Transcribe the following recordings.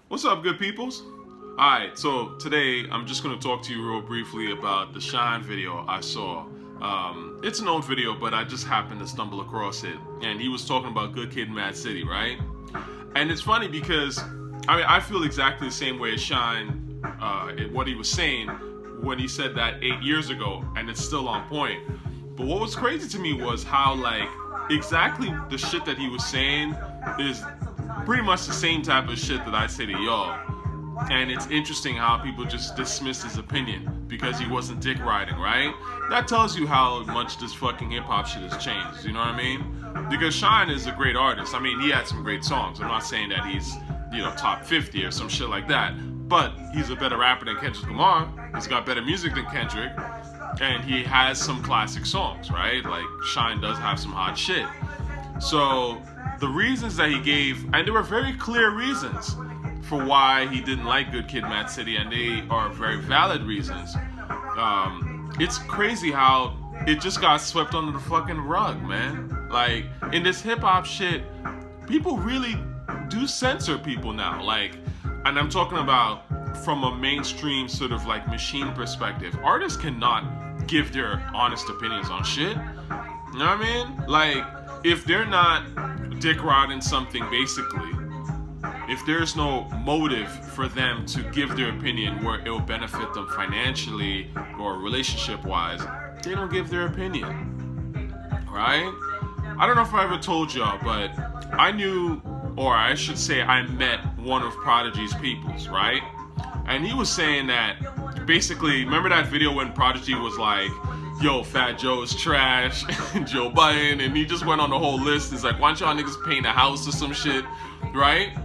What's up, good peoples? Alright, so today I'm just going to talk to you real briefly about the Shyne video I saw. It's an old video, but I just happened to stumble across it. And he was talking about Good Kid, Mad City, right? And it's funny because, I feel exactly the same way as Shyne, what he was saying when he said that 8 years ago, and it's still on point. But what was crazy to me was how, exactly the shit that he was saying is pretty much the same type of shit that I say to y'all. And it's interesting how people just dismiss his opinion because he wasn't dick riding, right? That tells you how much this fucking hip hop shit has changed, you know what I mean? Because Shyne is a great artist. He had some great songs. I'm not saying that he's, top 50 or some shit like that. But he's a better rapper than Kendrick Lamar. He's got better music than Kendrick. And he has some classic songs, right? Like, Shyne does have some hot shit. So the reasons that he gave, and there were very clear reasons for why he didn't like Good Kid, Mad City, and they are very valid reasons. It's crazy how it just got swept under the fucking rug, man. Like, in this hip-hop shit, people really do censor people now. And I'm talking about from a mainstream sort of machine perspective. Artists cannot give their honest opinions on shit. You know what I mean? If they're not dick riding something, basically, if there's no motive for them to give their opinion where it'll benefit them financially or relationship-wise, they don't give their opinion, right? I don't know if I ever told y'all, but I knew, or I should say I met one of Prodigy's peoples, right? And he was saying that, basically, remember that video when Prodigy was like, yo, Fat Joe is trash, and Joe Biden, and he just went on the whole list. It's like, why don't y'all niggas paint a house or some shit, right?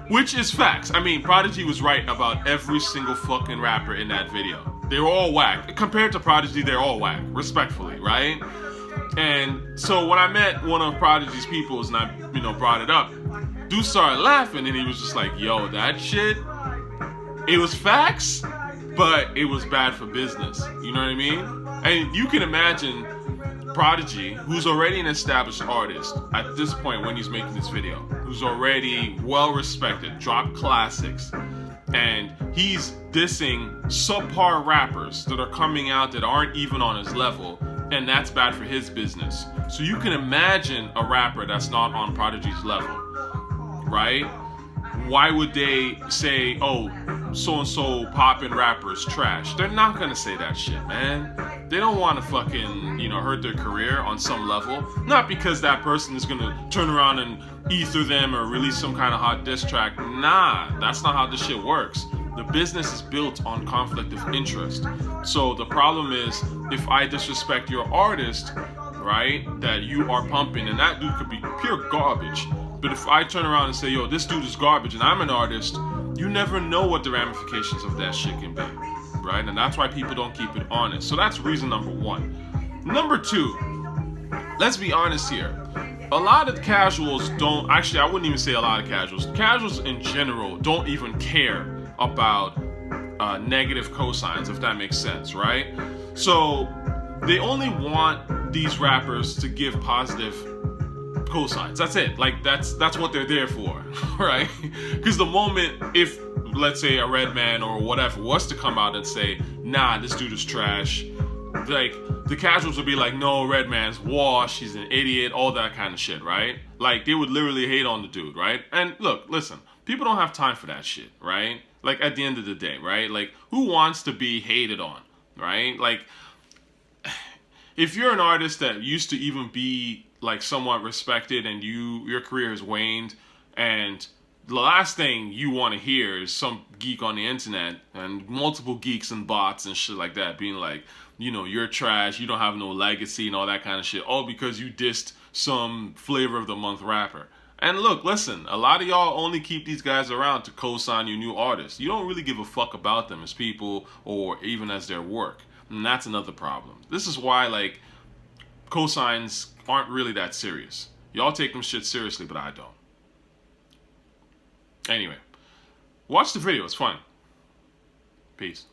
Which is facts. Prodigy was right about every single fucking rapper in that video. They were all whack. Compared to Prodigy, they're all whack, respectfully, right? And so when I met one of Prodigy's peoples and I, brought it up, dude started laughing and he was just like, yo, that shit, it was facts, but it was bad for business. You know what I mean? And you can imagine Prodigy, who's already an established artist at this point when he's making this video, who's already well respected, dropped classics, and he's dissing subpar rappers that are coming out that aren't even on his level, and that's bad for his business. So you can imagine a rapper that's not on Prodigy's level, right? Why would they say, oh, so-and-so poppin' rapper's trash? They're not gonna say that shit, man. They don't want to fucking, hurt their career on some level. Not because that person is gonna turn around and ether them or release some kind of hot diss track. Nah, that's not how this shit works. The business is built on conflict of interest. So the problem is, if I disrespect your artist, right, that you are pumping, and that dude could be pure garbage. But if I turn around and say, yo, this dude is garbage and I'm an artist, you never know what the ramifications of that shit can be, right? And that's why people don't keep it honest. So that's reason number one. Number two, let's be honest here. A lot of casuals don't, actually I wouldn't even say a lot of casuals. Casuals in general don't even care about negative cosigns, if that makes sense, right? So they only want these rappers to give positive cosigns. That's it. That's what they're there for, right? Because the moment, if let's say a red man or whatever was to come out and say, nah, this dude is trash, the casuals would be like, no, red man's wash, he's an idiot, all that kind of shit, right? They would literally hate on the dude, right? And look, listen, people don't have time for that shit, right? At the end of the day, right? Who wants to be hated on, right? If you're an artist that used to even be somewhat respected and your career has waned, and the last thing you want to hear is some geek on the internet and multiple geeks and bots and shit like that being like, you're trash, you don't have no legacy and all that kind of shit, all because you dissed some flavor of the month rapper. And look, listen, a lot of y'all only keep these guys around to co-sign your new artists. You don't really give a fuck about them as people or even as their work. And that's another problem. This is why, cosigns aren't really that serious. Y'all take them shit seriously, but I don't. Anyway, watch the video. It's fun. Peace.